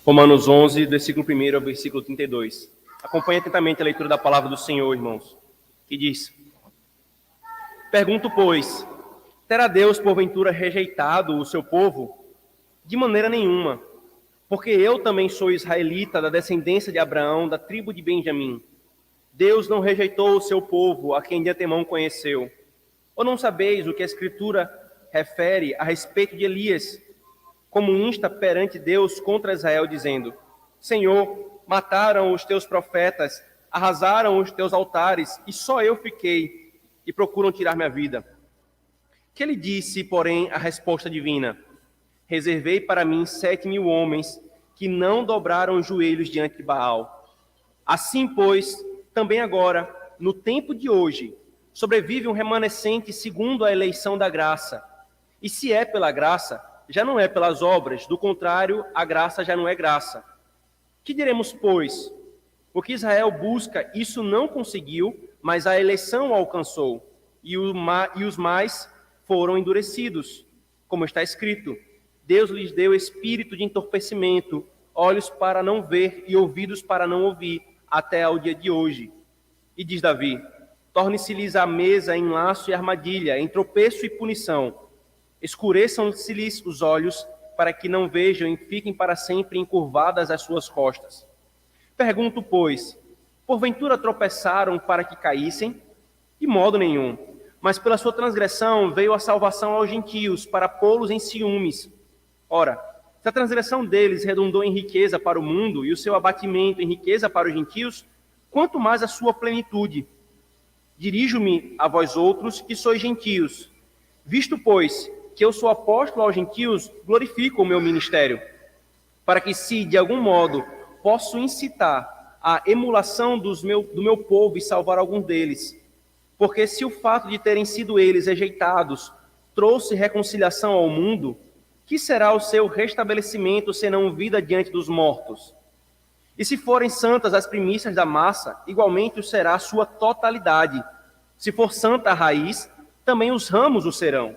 Romanos 11, versículo 1 ao versículo 32. Acompanhe atentamente a leitura da palavra do Senhor, irmãos, que diz: Pergunto, pois, terá Deus porventura rejeitado o seu povo? De maneira nenhuma, porque eu também sou israelita, da descendência de Abraão, da tribo de Benjamim. Deus não rejeitou o seu povo, a quem de antemão conheceu. Ou não sabeis o que a Escritura refere a respeito de Elias, como insta perante Deus contra Israel, dizendo: Senhor, mataram os teus profetas, arrasaram os teus altares, e só eu fiquei, e procuram tirar minha vida. Que ele disse, porém, a resposta divina: Reservei para mim 7.000 homens que não dobraram os joelhos diante de Baal. Assim, pois, também agora, no tempo de hoje, sobrevive um remanescente segundo a eleição da graça. E se é pela graça, já não é pelas obras, do contrário, a graça já não é graça. Que diremos, pois? O que Israel busca, isso não conseguiu, mas a eleição alcançou, e os mais foram endurecidos. Como está escrito: Deus lhes deu espírito de entorpecimento, olhos para não ver e ouvidos para não ouvir, até ao dia de hoje. E diz Davi: Torne-se-lhes a mesa em laço e armadilha, em tropeço e punição. Escureçam-se-lhes os olhos, para que não vejam e fiquem para sempre encurvadas as suas costas. Pergunto, pois, porventura tropeçaram para que caíssem? De modo nenhum. Mas pela sua transgressão veio a salvação aos gentios, para pô-los em ciúmes. Ora, se a transgressão deles redundou em riqueza para o mundo, e o seu abatimento em riqueza para os gentios, quanto mais a sua plenitude. Dirijo-me a vós outros, que sois gentios. Visto, pois, que eu sou apóstolo aos gentios, glorifico o meu ministério, para que, se de algum modo posso incitar a emulação do meu povo e salvar alguns deles, porque se o fato de terem sido eles rejeitados trouxe reconciliação ao mundo, que será o seu restabelecimento senão vida diante dos mortos? E se forem santas as primícias da massa, igualmente o será a sua totalidade. Se for santa a raiz, também os ramos o serão.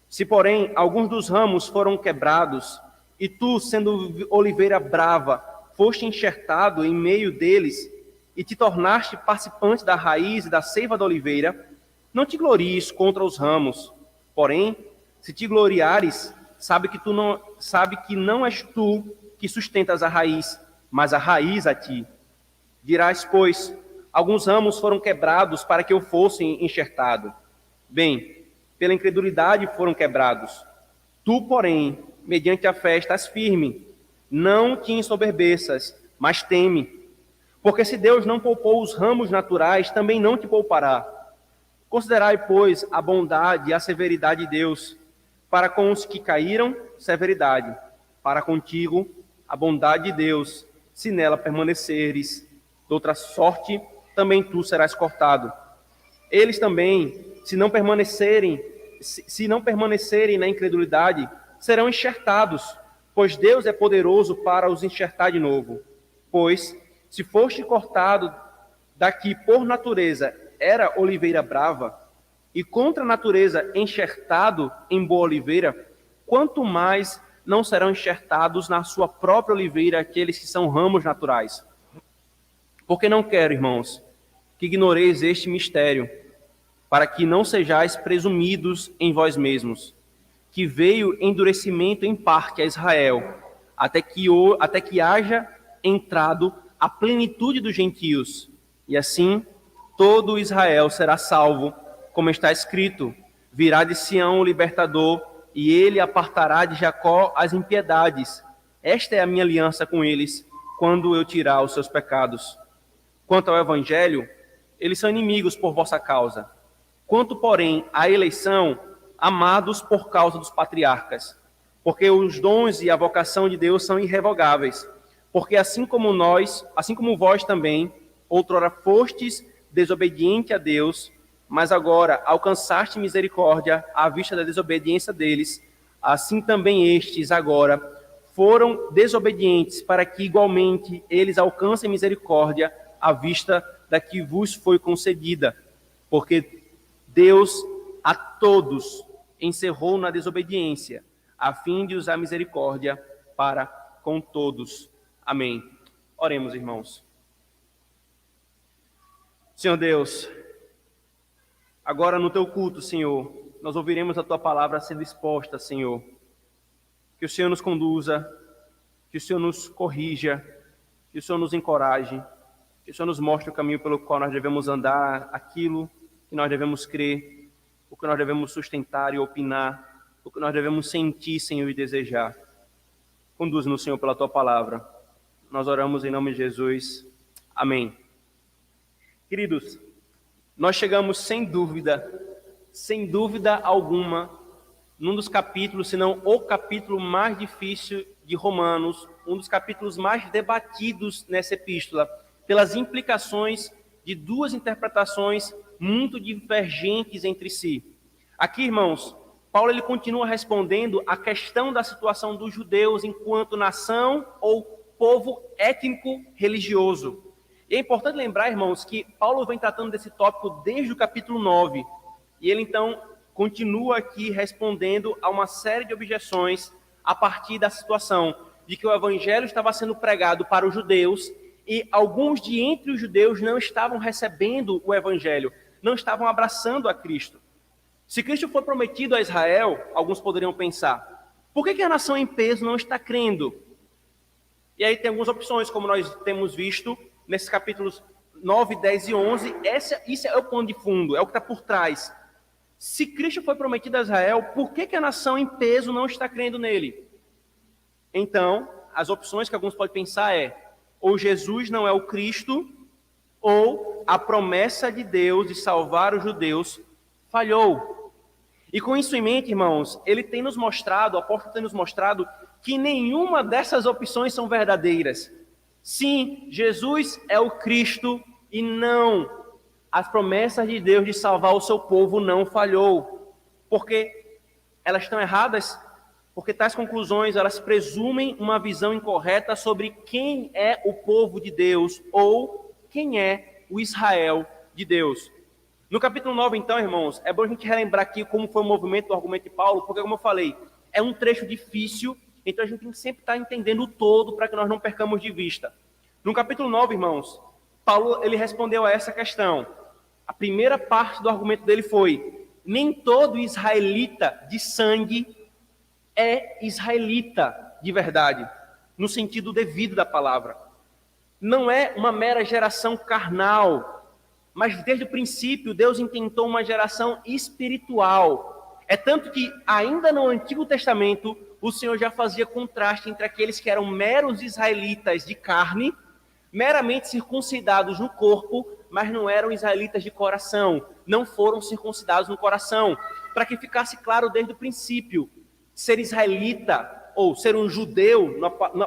Se, porém, alguns dos ramos foram quebrados, e tu, sendo oliveira brava, foste enxertado em meio deles, e te tornaste participante da raiz e da seiva da oliveira, não te glories contra os ramos. Porém, se te gloriares, sabe que não és tu que sustentas a raiz, mas a raiz a ti. Dirás, pois, alguns ramos foram quebrados para que eu fosse enxertado. Bem, pela incredulidade foram quebrados. Tu, porém, mediante a fé estás firme. Não te ensoberbeças, mas teme. Porque se Deus não poupou os ramos naturais, também não te poupará. Considerai, pois, a bondade e a severidade de Deus. Para com os que caíram, severidade. Para contigo, a bondade de Deus, se nela permaneceres. De outra sorte, também tu serás cortado. Eles também, se não permanecerem na incredulidade, serão enxertados, pois Deus é poderoso para os enxertar de novo. Pois, se foste cortado daqui por natureza, era oliveira brava, e contra a natureza enxertado em boa oliveira, quanto mais não serão enxertados na sua própria oliveira aqueles que são ramos naturais. Porque não quero, irmãos, que ignoreis este mistério, para que não sejais presumidos em vós mesmos, que veio endurecimento em parte a Israel, até que haja entrado a plenitude dos gentios, e assim todo Israel será salvo, como está escrito: virá de Sião o libertador, e ele apartará de Jacó as impiedades. Esta é a minha aliança com eles, quando eu tirar os seus pecados. Quanto ao evangelho, eles são inimigos por vossa causa. Quanto, porém, à eleição, amados por causa dos patriarcas, porque os dons e a vocação de Deus são irrevogáveis, porque assim como vós também, outrora fostes desobediente a Deus, mas agora alcançaste misericórdia à vista da desobediência deles, assim também estes agora foram desobedientes, para que igualmente eles alcancem misericórdia à vista da que vos foi concedida, porque Deus a todos encerrou na desobediência, a fim de usar misericórdia para com todos. Amém. Oremos, irmãos. Senhor Deus, agora no teu culto, Senhor, nós ouviremos a tua palavra sendo exposta, Senhor. Que o Senhor nos conduza, que o Senhor nos corrija, que o Senhor nos encoraje, que o Senhor nos mostre o caminho pelo qual nós devemos andar, aquilo que nós devemos crer, o que nós devemos sustentar e opinar, o que nós devemos sentir, Senhor, e desejar. Conduz-nos, Senhor, pela tua palavra. Nós oramos em nome de Jesus. Amém. Queridos, nós chegamos sem dúvida alguma, num dos capítulos, se não o capítulo mais difícil de Romanos, um dos capítulos mais debatidos nessa epístola, pelas implicações de duas interpretações muito divergentes entre si. Aqui, irmãos, Paulo ele continua respondendo à questão da situação dos judeus enquanto nação ou povo étnico religioso. E é importante lembrar, irmãos, que Paulo vem tratando desse tópico desde o capítulo 9, e ele então continua aqui respondendo a uma série de objeções a partir da situação de que o evangelho estava sendo pregado para os judeus e alguns de entre os judeus não estavam recebendo o evangelho, não estavam abraçando a Cristo. Se Cristo foi prometido a Israel, alguns poderiam pensar, por que a nação em peso não está crendo? E aí tem algumas opções, como nós temos visto nesses capítulos 9, 10 e 11, isso é o pano de fundo, é o que está por trás. Se Cristo foi prometido a Israel, por que a nação em peso não está crendo nele? Então, as opções que alguns podem pensar ou Jesus não é o Cristo, ou a promessa de Deus de salvar os judeus falhou. E com isso em mente, irmãos, ele tem nos mostrado, o apóstolo tem nos mostrado, que nenhuma dessas opções são verdadeiras. Sim, Jesus é o Cristo e não, as promessas de Deus de salvar o seu povo não falhou. Porque elas estão erradas, porque tais conclusões, elas presumem uma visão incorreta sobre quem é o povo de Deus ou quem é o Israel de Deus. No capítulo 9, então, irmãos, é bom a gente relembrar aqui como foi o movimento do argumento de Paulo, porque, como eu falei, é um trecho difícil, então a gente tem que sempre estar entendendo o todo para que nós não percamos de vista. No capítulo 9, irmãos, Paulo ele respondeu a essa questão. A primeira parte do argumento dele foi: nem todo israelita de sangue é israelita de verdade, no sentido devido da palavra. Não é uma mera geração carnal, mas desde o princípio Deus intentou uma geração espiritual. É tanto que ainda no Antigo Testamento o Senhor já fazia contraste entre aqueles que eram meros israelitas de carne, meramente circuncidados no corpo, mas não eram israelitas de coração, não foram circuncidados no coração, para que ficasse claro desde o princípio, ser israelita ou ser um judeu,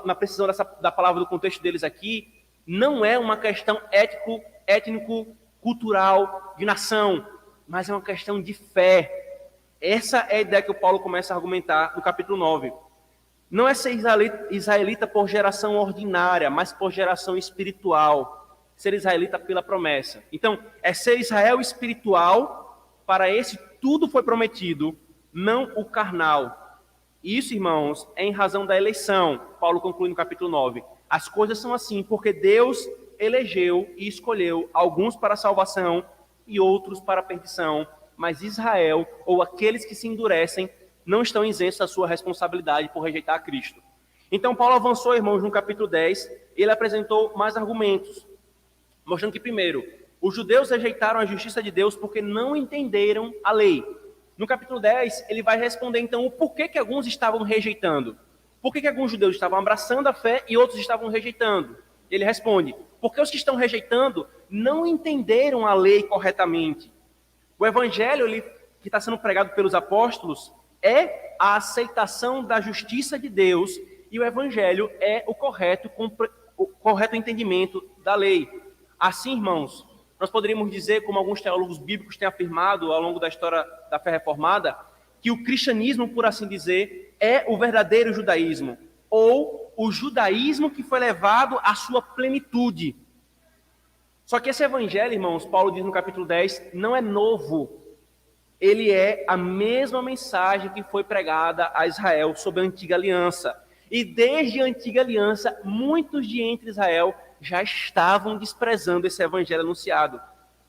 na precisão da palavra do contexto deles aqui, não é uma questão étnico, cultural, de nação, mas é uma questão de fé. Essa é a ideia que o Paulo começa a argumentar no capítulo 9. Não é ser israelita por geração ordinária, mas por geração espiritual. Ser israelita pela promessa. Então, é ser Israel espiritual, para esse tudo foi prometido, não o carnal. Isso, irmãos, é em razão da eleição. Paulo conclui no capítulo 9. As coisas são assim porque Deus elegeu e escolheu alguns para a salvação e outros para a perdição. Mas Israel, ou aqueles que se endurecem, não estão isentos da sua responsabilidade por rejeitar a Cristo. Então, Paulo avançou, irmãos, no capítulo 10, ele apresentou mais argumentos, mostrando que, primeiro, os judeus rejeitaram a justiça de Deus porque não entenderam a lei. No capítulo 10, ele vai responder, então, o porquê que alguns estavam rejeitando. Por que alguns judeus estavam abraçando a fé e outros estavam rejeitando? Ele responde, porque os que estão rejeitando não entenderam a lei corretamente. O evangelho que está sendo pregado pelos apóstolos é a aceitação da justiça de Deus e o evangelho é o correto entendimento da lei. Assim, irmãos, nós poderíamos dizer, como alguns teólogos bíblicos têm afirmado ao longo da história da fé reformada, que o cristianismo, por assim dizer, é o verdadeiro judaísmo, ou o judaísmo que foi levado à sua plenitude. Só que esse evangelho, irmãos, Paulo diz no capítulo 10, não é novo. Ele é a mesma mensagem que foi pregada a Israel sob a antiga aliança. E desde a antiga aliança, muitos de entre Israel já estavam desprezando esse evangelho anunciado.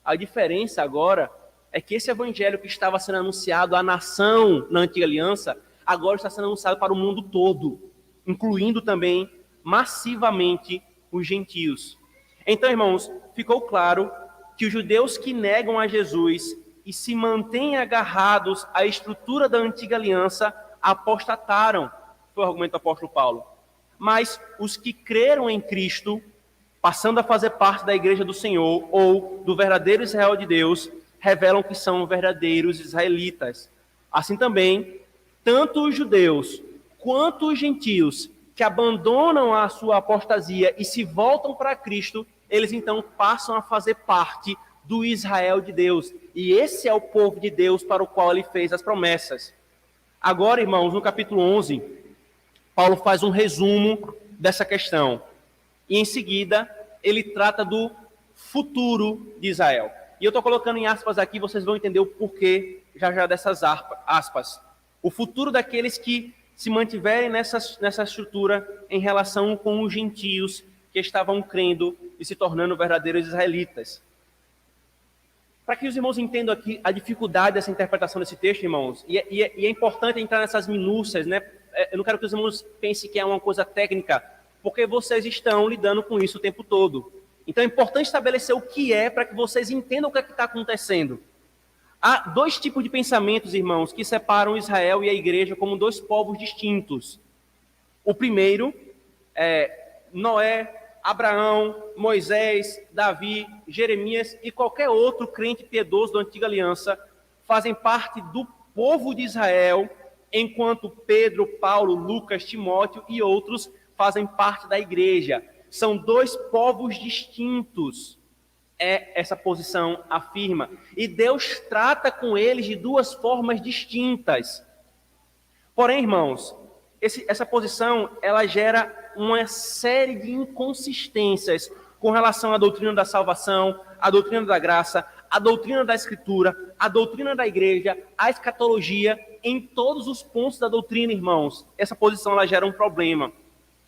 A diferença agora é que esse evangelho que estava sendo anunciado à nação na antiga aliança, agora está sendo anunciado para o mundo todo, incluindo também massivamente os gentios. Então, irmãos, ficou claro que os judeus que negam a Jesus e se mantêm agarrados à estrutura da antiga aliança apostataram, foi o argumento do apóstolo Paulo. Mas os que creram em Cristo, passando a fazer parte da igreja do Senhor ou do verdadeiro Israel de Deus, revelam que são verdadeiros israelitas. Assim também, tanto os judeus quanto os gentios que abandonam a sua apostasia e se voltam para Cristo, eles então passam a fazer parte do Israel de Deus. E esse é o povo de Deus para o qual ele fez as promessas. Agora, irmãos, no capítulo 11, Paulo faz um resumo dessa questão. E em seguida, ele trata do futuro de Israel. E eu estou colocando em aspas aqui, vocês vão entender o porquê já dessas aspas. O futuro daqueles que se mantiverem nessa estrutura em relação com os gentios que estavam crendo e se tornando verdadeiros israelitas. Para que os irmãos entendam aqui a dificuldade dessa interpretação desse texto, irmãos, e é importante entrar nessas minúcias, né? Eu não quero que os irmãos pensem que é uma coisa técnica, porque vocês estão lidando com isso o tempo todo. Então é importante estabelecer o que é para que vocês entendam o que é que está acontecendo. Há dois tipos de pensamentos, irmãos, que separam Israel e a igreja como dois povos distintos. O primeiro é Noé, Abraão, Moisés, Davi, Jeremias e qualquer outro crente piedoso da antiga aliança fazem parte do povo de Israel, enquanto Pedro, Paulo, Lucas, Timóteo e outros fazem parte da igreja. São dois povos distintos, essa posição afirma. E Deus trata com eles de duas formas distintas. Porém, irmãos, essa posição, ela gera uma série de inconsistências com relação à doutrina da salvação, à doutrina da graça, à doutrina da escritura, à doutrina da igreja, à escatologia, em todos os pontos da doutrina, irmãos. Essa posição, ela gera um problema.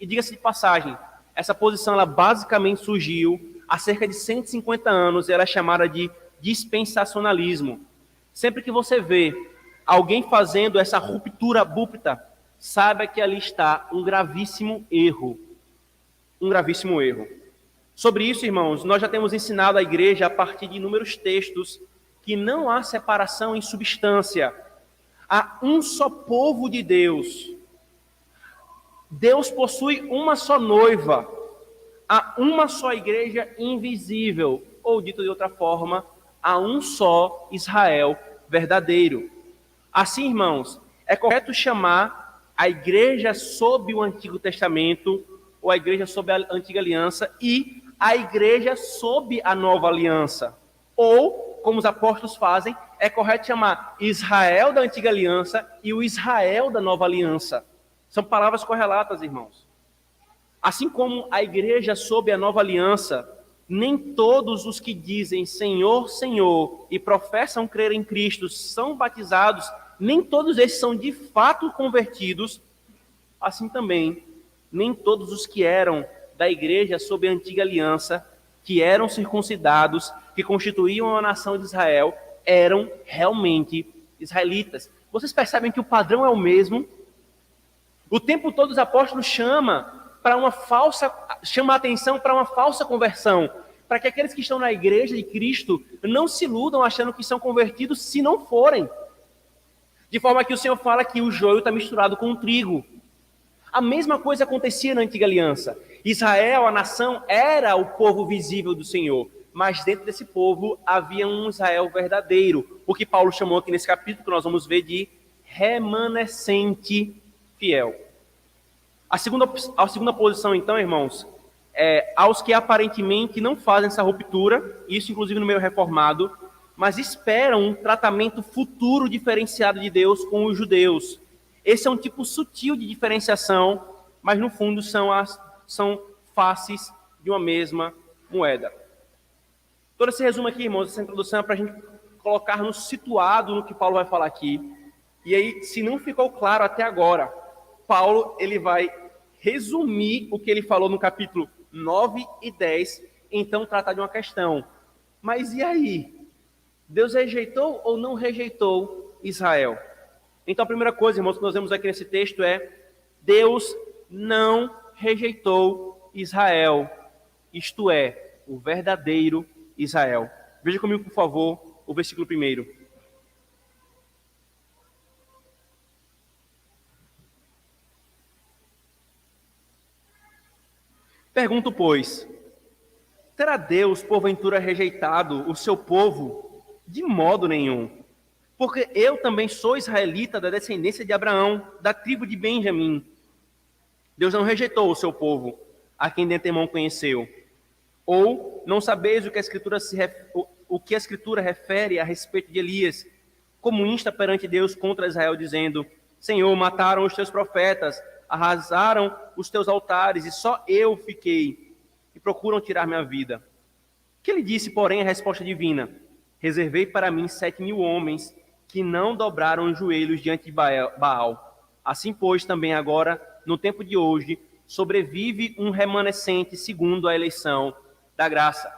E diga-se de passagem, essa posição, ela basicamente surgiu há cerca de 150 anos, e ela é chamada de dispensacionalismo. Sempre que você vê alguém fazendo essa ruptura abrupta, saiba que ali está um gravíssimo erro. Um gravíssimo erro. Sobre isso, irmãos, nós já temos ensinado à igreja a partir de inúmeros textos que não há separação em substância. Há um só povo de Deus. Deus possui uma só noiva. Há uma só igreja invisível. Ou, dito de outra forma, há um só Israel verdadeiro. Assim, irmãos, é correto chamar a igreja sob o Antigo Testamento, ou a igreja sob a Antiga Aliança, e a igreja sob a Nova Aliança. Ou, como os apóstolos fazem, é correto chamar Israel da Antiga Aliança e o Israel da Nova Aliança. São palavras correlatas, irmãos. Assim como a igreja sob a Nova Aliança, nem todos os que dizem Senhor, Senhor e professam crer em Cristo são batizados, nem todos esses são de fato convertidos. Assim também, nem todos os que eram da igreja sob a Antiga Aliança, que eram circuncidados, que constituíam a nação de Israel, eram realmente israelitas. Vocês percebem que o padrão é o mesmo? O tempo todo os apóstolos chamam a atenção para uma falsa conversão, para que aqueles que estão na igreja de Cristo não se iludam achando que são convertidos se não forem. De forma que o Senhor fala que o joio está misturado com o trigo. A mesma coisa acontecia na Antiga Aliança. Israel, a nação, era o povo visível do Senhor, mas dentro desse povo havia um Israel verdadeiro, o que Paulo chamou aqui nesse capítulo, que nós vamos ver, de remanescente fiel. A segunda posição, então, irmãos, é aos que aparentemente não fazem essa ruptura, isso inclusive no meio reformado, mas esperam um tratamento futuro diferenciado de Deus com os judeus. Esse é um tipo sutil de diferenciação, mas no fundo são faces de uma mesma moeda. Todo esse resumo aqui, irmãos, essa introdução é para a gente colocar-nos situado no que Paulo vai falar aqui. E aí, se não ficou claro até agora, Paulo ele vai resumir o que ele falou no capítulo 9 e 10, então tratar de uma questão. Mas e aí? Deus rejeitou ou não rejeitou Israel? Então a primeira coisa, irmãos, que nós vemos aqui nesse texto é: Deus não rejeitou Israel, isto é, o verdadeiro Israel. Veja comigo, por favor, o versículo 1. Pergunto, pois, terá Deus, porventura, rejeitado o seu povo? De modo nenhum. Porque eu também sou israelita da descendência de Abraão, da tribo de Benjamim. Deus não rejeitou o seu povo, a quem de antemão conheceu. Ou não sabeis o que a Escritura refere a respeito de Elias, como insta perante Deus contra Israel, dizendo: Senhor, mataram os teus profetas, arrasaram os teus altares, e só eu fiquei, e procuram tirar minha vida. Que ele disse, porém, a resposta divina: reservei para mim 7.000 homens que não dobraram os joelhos diante de Baal. Assim, pois, também agora, no tempo de hoje, sobrevive um remanescente segundo a eleição da graça.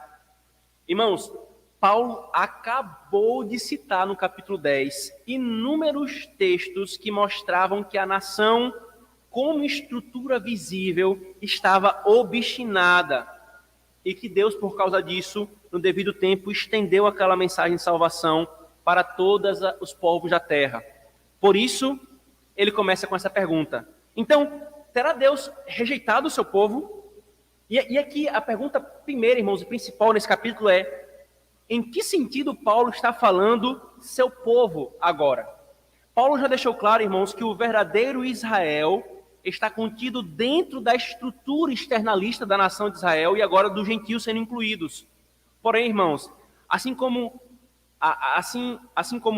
Irmãos, Paulo acabou de citar no capítulo 10 inúmeros textos que mostravam que a nação, como estrutura visível, estava obstinada e que Deus, por causa disso, no devido tempo, estendeu aquela mensagem de salvação para todos os povos da terra. Por isso, ele começa com essa pergunta: então, terá Deus rejeitado o seu povo? E aqui a pergunta primeira, irmãos, e principal nesse capítulo é: em que sentido Paulo está falando seu povo agora? Paulo já deixou claro, irmãos, que o verdadeiro Israel está contido dentro da estrutura externalista da nação de Israel e agora dos gentios sendo incluídos. Porém, irmãos, assim como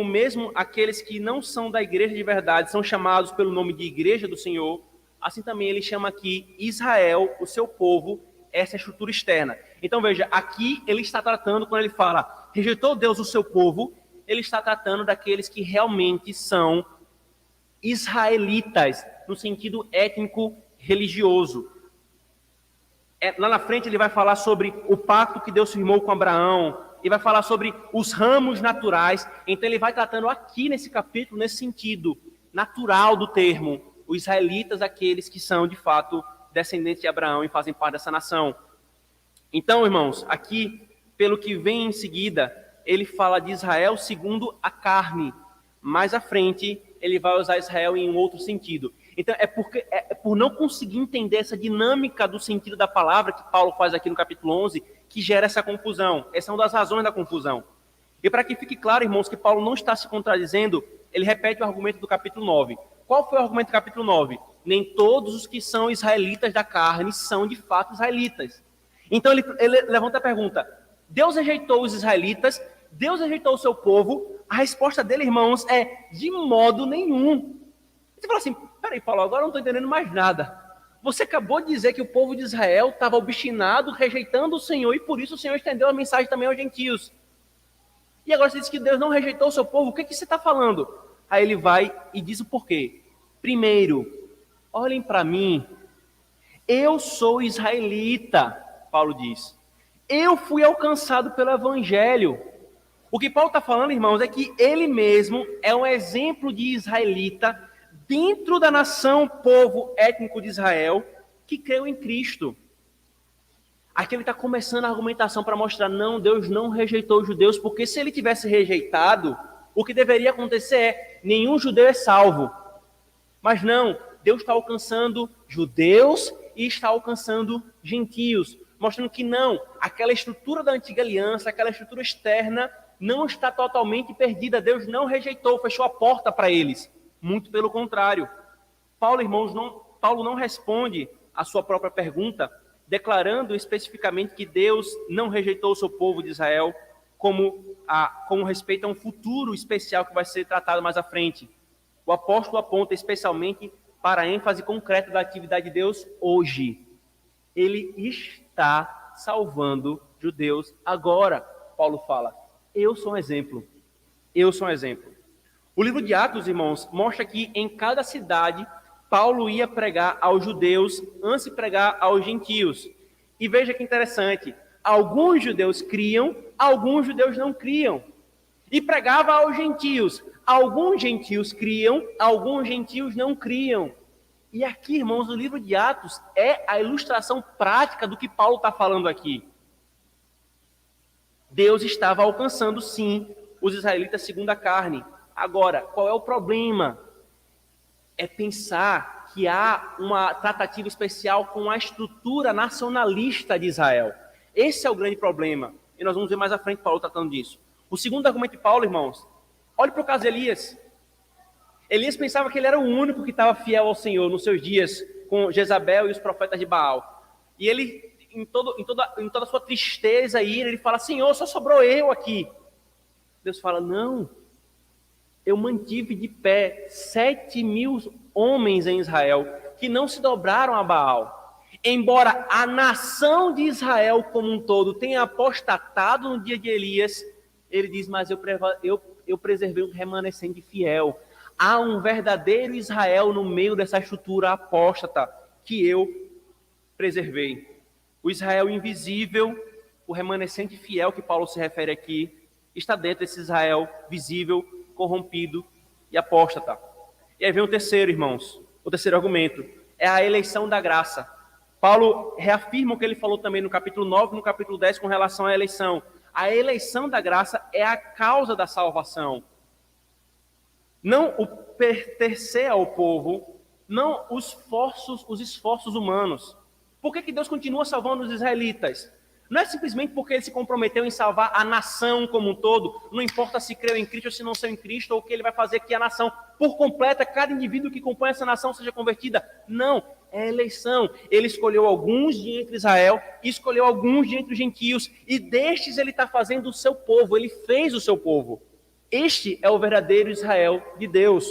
mesmo aqueles que não são da igreja de verdade são chamados pelo nome de igreja do Senhor, assim também ele chama aqui Israel, o seu povo, essa estrutura externa. Então veja, aqui ele está tratando, quando ele fala rejeitou Deus o seu povo, ele está tratando daqueles que realmente são israelitas, no sentido étnico-religioso. Lá na frente ele vai falar sobre o pacto que Deus firmou com Abraão, e vai falar sobre os ramos naturais. Então ele vai tratando aqui nesse capítulo, nesse sentido natural do termo, os israelitas, aqueles que são de fato descendentes de Abraão e fazem parte dessa nação. Então, irmãos, aqui, pelo que vem em seguida, ele fala de Israel segundo a carne. Mais à frente, ele vai usar Israel em um outro sentido. Então, é por não conseguir entender essa dinâmica do sentido da palavra que Paulo faz aqui no capítulo 11, que gera essa confusão. Essa é uma das razões da confusão. E para que fique claro, irmãos, que Paulo não está se contradizendo, ele repete o argumento do capítulo 9. Qual foi o argumento do capítulo 9? Nem todos os que são israelitas da carne são de fato israelitas. Então ele levanta a pergunta: Deus rejeitou os israelitas? Deus rejeitou o seu povo? A resposta dele, irmãos, é de modo nenhum. Você fala assim: peraí, Paulo, agora eu não estou entendendo mais nada. Você acabou de dizer que o povo de Israel estava obstinado, rejeitando o Senhor, e por isso o Senhor estendeu a mensagem também aos gentios. E agora você diz que Deus não rejeitou o seu povo, o que você está falando? Aí ele vai e diz o porquê. Primeiro, olhem para mim, eu sou israelita, Paulo diz. Eu fui alcançado pelo evangelho. O que Paulo está falando, irmãos, é que ele mesmo é um exemplo de israelita dentro da nação, povo étnico de Israel, que creu em Cristo. Aqui ele está começando a argumentação para mostrar: não, Deus não rejeitou os judeus, porque se ele tivesse rejeitado, o que deveria acontecer é: nenhum judeu é salvo. Mas não, Deus está alcançando judeus e está alcançando gentios, mostrando que não, aquela estrutura da antiga aliança, aquela estrutura externa, não está totalmente perdida. Deus não rejeitou, fechou a porta para eles. Muito pelo contrário. Paulo não responde a sua própria pergunta, declarando especificamente que Deus não rejeitou o seu povo de Israel, com respeito a um futuro especial que vai ser tratado mais à frente. O apóstolo aponta especialmente para a ênfase concreta da atividade de Deus hoje. Ele está salvando judeus agora. Paulo fala: eu sou um exemplo. Eu sou um exemplo. O livro de Atos, irmãos, mostra que em cada cidade Paulo ia pregar aos judeus antes de pregar aos gentios. E veja que interessante, alguns judeus criam, alguns judeus não criam. E pregava aos gentios. Alguns gentios criam, alguns gentios não criam. E aqui, irmãos, o livro de Atos é a ilustração prática do que Paulo está falando aqui. Deus estava alcançando, sim, os israelitas segundo a carne. Agora, qual é o problema? É pensar que há uma tratativa especial com a estrutura nacionalista de Israel. Esse é o grande problema. E nós vamos ver mais à frente Paulo tratando disso. O segundo argumento de Paulo, irmãos, olhe para o caso de Elias. Elias pensava que ele era o único que estava fiel ao Senhor nos seus dias com Jezabel e os profetas de Baal. E ele, em toda a sua tristeza e ira, ele fala: Senhor, só sobrou eu aqui. Deus fala: não, eu mantive de pé 7.000 homens em Israel que não se dobraram a Baal. Embora a nação de Israel como um todo tenha apostatado no dia de Elias, ele diz: mas eu preservei um remanescente fiel. Há um verdadeiro Israel no meio dessa estrutura apóstata que eu preservei. O Israel invisível, o remanescente fiel que Paulo se refere aqui, está dentro desse Israel visível, corrompido e apóstata. E aí vem o terceiro, irmãos, o terceiro argumento, é a eleição da graça. Paulo reafirma o que ele falou também no capítulo 9 e no capítulo 10 com relação à eleição. A eleição da graça é a causa da salvação. Não o pertencer ao povo, não os esforços humanos. Por que Deus continua salvando os israelitas? Não é simplesmente porque ele se comprometeu em salvar a nação como um todo, não importa se creu em Cristo ou se não creu em Cristo, ou o que ele vai fazer que a nação, por completa, cada indivíduo que compõe essa nação seja convertida. Não, é eleição. Ele escolheu alguns de entre Israel, escolheu alguns de entre os gentios, e destes ele está fazendo o seu povo, ele fez o seu povo. Este é o verdadeiro Israel de Deus.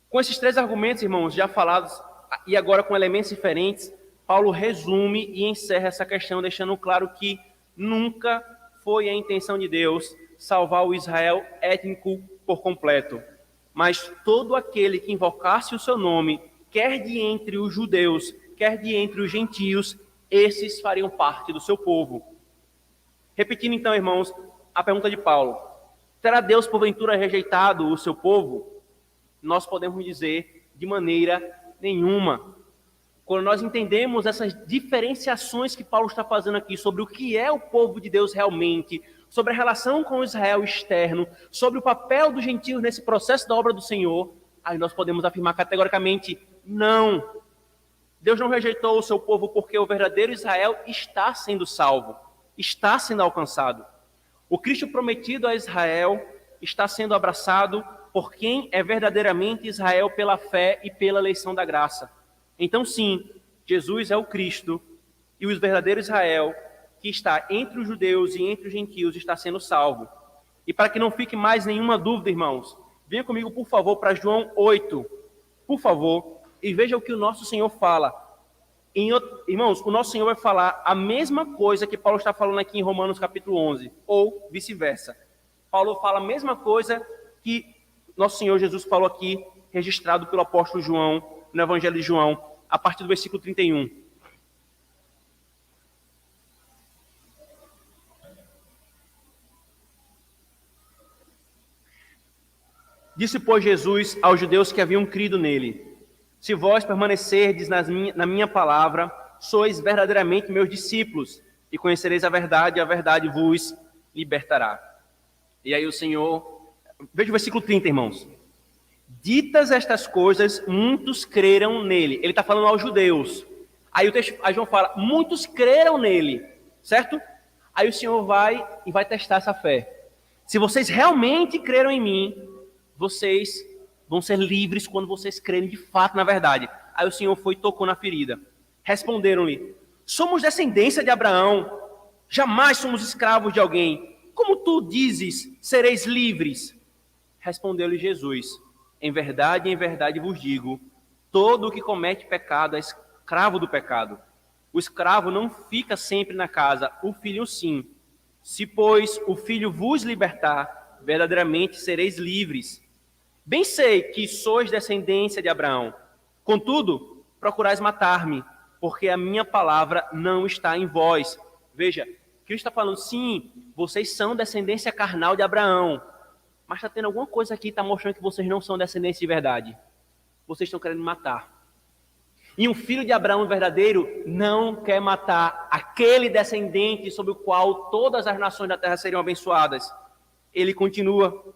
Com esses três argumentos, irmãos, já falados, e agora com elementos diferentes, Paulo resume e encerra essa questão, deixando claro que nunca foi a intenção de Deus salvar o Israel étnico por completo. Mas todo aquele que invocasse o seu nome, quer de entre os judeus, quer de entre os gentios, esses fariam parte do seu povo. Repetindo então, irmãos, a pergunta de Paulo: terá Deus porventura rejeitado o seu povo? Nós podemos dizer de maneira nenhuma. Quando nós entendemos essas diferenciações que Paulo está fazendo aqui sobre o que é o povo de Deus realmente, sobre a relação com o Israel externo, sobre o papel dos gentios nesse processo da obra do Senhor, aí nós podemos afirmar categoricamente: não. Deus não rejeitou o seu povo porque o verdadeiro Israel está sendo salvo, está sendo alcançado. O Cristo prometido a Israel está sendo abraçado por quem é verdadeiramente Israel pela fé e pela eleição da graça. Então, sim, Jesus é o Cristo e o verdadeiro Israel que está entre os judeus e entre os gentios está sendo salvo. E para que não fique mais nenhuma dúvida, irmãos, venha comigo, por favor, para João 8, por favor, e veja o que o nosso Senhor fala. Irmãos, o nosso Senhor vai falar a mesma coisa que Paulo está falando aqui em Romanos capítulo 11, ou vice-versa. Paulo fala a mesma coisa que nosso Senhor Jesus falou aqui, registrado pelo apóstolo João, no Evangelho de João, a partir do versículo 31. Disse, pois, Jesus aos judeus que haviam crido nele: se vós permanecerdes na minha palavra, sois verdadeiramente meus discípulos, e conhecereis a verdade vos libertará. E aí o Senhor, veja o versículo 30, irmãos. Ditas estas coisas, muitos creram nele. Ele está falando aos judeus. Aí o texto, aí João fala: muitos creram nele, certo? Aí o Senhor vai testar essa fé. Se vocês realmente creram em mim, vocês vão ser livres quando vocês crerem de fato na verdade. Aí o Senhor foi e tocou na ferida. Responderam-lhe: somos descendência de Abraão, jamais somos escravos de alguém. Como tu dizes, sereis livres? Respondeu-lhe Jesus: em verdade vos digo, todo o que comete pecado é escravo do pecado. O escravo não fica sempre na casa, o filho sim. Se, pois, o filho vos libertar, verdadeiramente sereis livres. Bem sei que sois descendência de Abraão. Contudo, procurais matar-me, porque a minha palavra não está em vós. Veja, Cristo está falando, sim, vocês são descendência carnal de Abraão, mas está tendo alguma coisa aqui que está mostrando que vocês não são descendentes de verdade. Vocês estão querendo me matar. E um filho de Abraão verdadeiro não quer matar aquele descendente sobre o qual todas as nações da terra seriam abençoadas. Ele continua: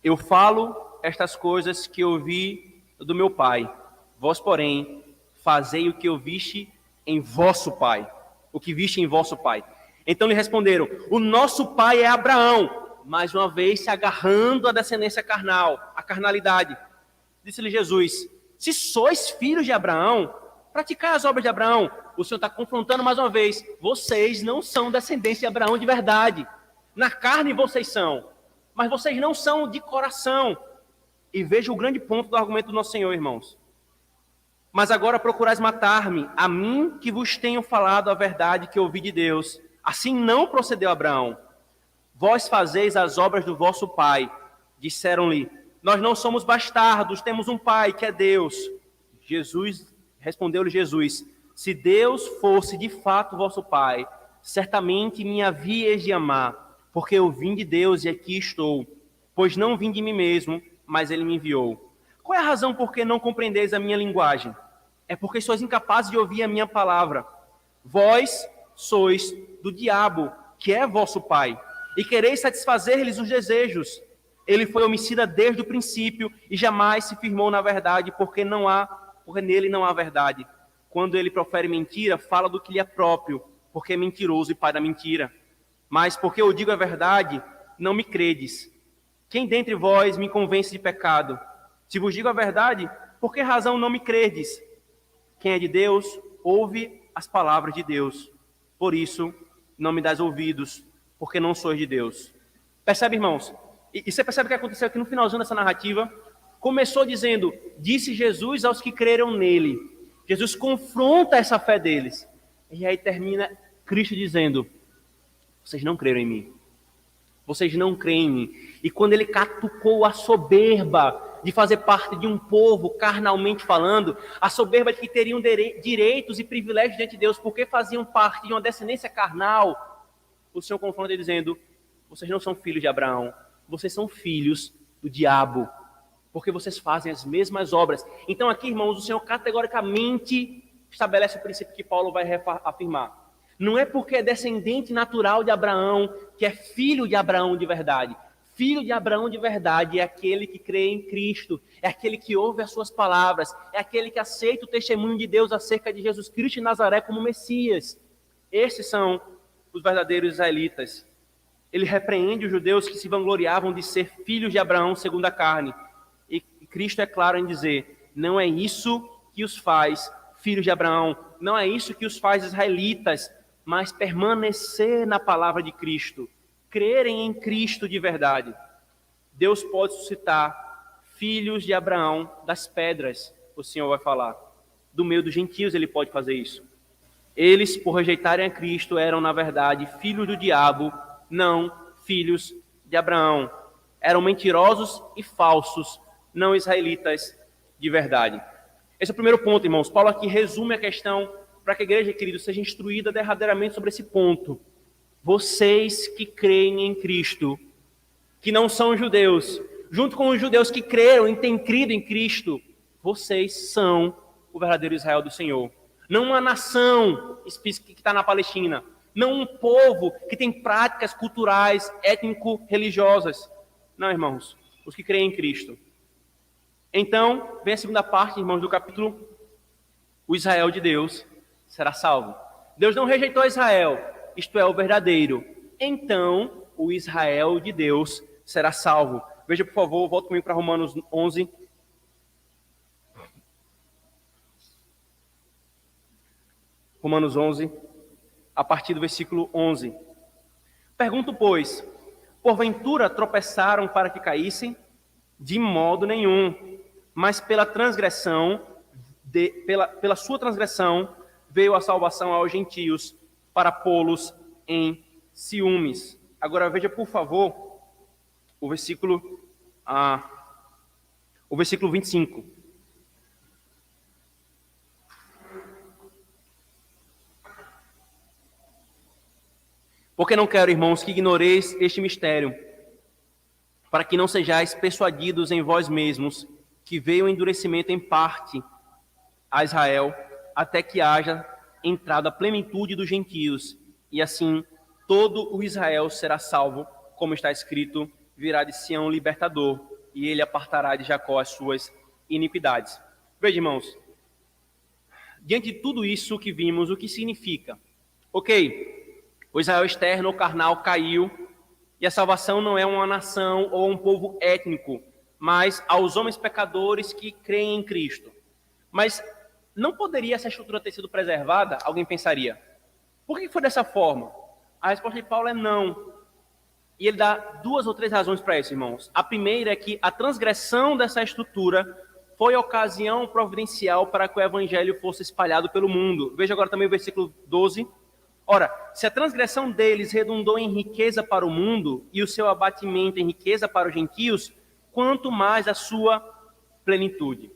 eu falo estas coisas que ouvi do meu pai. Vós, porém, fazei o que eu viste em vosso pai. O que viste em vosso pai. Então lhe responderam: o nosso pai é Abraão. Mais uma vez se agarrando à descendência carnal, à carnalidade. Disse-lhe Jesus: se sois filhos de Abraão, praticai as obras de Abraão. O Senhor está confrontando mais uma vez. Vocês não são descendência de Abraão de verdade. Na carne vocês são, mas vocês não são de coração. E veja o grande ponto do argumento do nosso Senhor, irmãos. Mas agora procurais matar-me, a mim que vos tenho falado a verdade que ouvi de Deus. Assim não procedeu Abraão. Vós fazeis as obras do vosso pai. Disseram-lhe: nós não somos bastardos, temos um pai que é Deus. Respondeu-lhe Jesus: se Deus fosse de fato vosso pai, certamente me havíeis de amar, porque eu vim de Deus e aqui estou. Pois não vim de mim mesmo, mas ele me enviou. Qual é a razão por que não compreendeis a minha linguagem? É porque sois incapazes de ouvir a minha palavra. Vós sois do diabo, que é vosso pai, e quereis satisfazer-lhes os desejos. Ele foi homicida desde o princípio e jamais se firmou na verdade, porque nele não há verdade. Quando ele profere mentira, fala do que lhe é próprio, porque é mentiroso e pai da mentira. Mas porque eu digo a verdade, não me credes. Quem dentre vós me convence de pecado? Se vos digo a verdade, por que razão não me credes? Quem é de Deus, ouve as palavras de Deus. Por isso, não me dás ouvidos, porque não sois de Deus. Percebe, irmãos? E você percebe o que aconteceu aqui no finalzinho dessa narrativa? Começou dizendo: disse Jesus aos que creram nele. Jesus confronta essa fé deles. E aí termina Cristo dizendo: vocês não creram em mim. Vocês não creem em mim. E quando ele catucou a soberba de fazer parte de um povo, carnalmente falando, a soberba de que teriam direitos e privilégios diante de Deus, porque faziam parte de uma descendência carnal, o Senhor confronta dizendo: vocês não são filhos de Abraão, vocês são filhos do diabo, porque vocês fazem as mesmas obras. Então aqui, irmãos, o Senhor categoricamente estabelece o princípio que Paulo vai afirmar. Não é porque é descendente natural de Abraão que é filho de Abraão de verdade. Filho de Abraão de verdade é aquele que crê em Cristo, é aquele que ouve as suas palavras, é aquele que aceita o testemunho de Deus acerca de Jesus Cristo de Nazaré como Messias. Esses são os verdadeiros israelitas. Ele repreende os judeus que se vangloriavam de ser filhos de Abraão segundo a carne. E Cristo é claro em dizer: não é isso que os faz filhos de Abraão, não é isso que os faz israelitas, mas permanecer na palavra de Cristo, crerem em Cristo de verdade. Deus pode suscitar filhos de Abraão das pedras, o Senhor vai falar. Do meio dos gentios ele pode fazer isso. Eles, por rejeitarem a Cristo, eram, na verdade, filhos do diabo, não filhos de Abraão. Eram mentirosos e falsos, não israelitas de verdade. Esse é o primeiro ponto, irmãos. Paulo aqui resume a questão para que a igreja, querido, seja instruída derradeiramente sobre esse ponto. Vocês que creem em Cristo, que não são judeus, junto com os judeus que creram e têm crido em Cristo, vocês são o verdadeiro Israel do Senhor. Não uma nação específica que está na Palestina, não um povo que tem práticas culturais, étnico-religiosas. Não, irmãos, os que creem em Cristo. Então, vem a segunda parte, irmãos, do capítulo. O Israel de Deus será salvo. Deus não rejeitou Israel, isto é, o verdadeiro. Então, o Israel de Deus será salvo. Veja, por favor, volta comigo para Romanos 11. Romanos 11, a partir do versículo 11. Pergunto, pois, porventura tropeçaram para que caíssem? De modo nenhum, mas pela transgressão, pela sua transgressão, veio a salvação aos gentios, para pô-los em ciúmes. Agora veja, por favor, o versículo o versículo 25. Porque não quero, irmãos, que ignoreis este mistério, para que não sejais persuadidos em vós mesmos, que veio o endurecimento em parte a Israel, até que haja entrado a plenitude dos gentios, e assim todo o Israel será salvo, como está escrito, virá de Sião o libertador, e ele apartará de Jacó as suas iniquidades. Veja, irmãos, diante de tudo isso que vimos, o que significa? Ok, o Israel externo ou carnal caiu, e a salvação não é uma nação ou um povo étnico, mas aos homens pecadores que creem em Cristo. Mas não poderia essa estrutura ter sido preservada? Alguém pensaria. Por que foi dessa forma? A resposta de Paulo é não. E ele dá 2 ou 3 razões para isso, irmãos. A primeira é que a transgressão dessa estrutura foi ocasião providencial para que o evangelho fosse espalhado pelo mundo. Veja agora também o versículo 12. Ora, se a transgressão deles redundou em riqueza para o mundo e o seu abatimento em riqueza para os gentios, quanto mais a sua plenitude.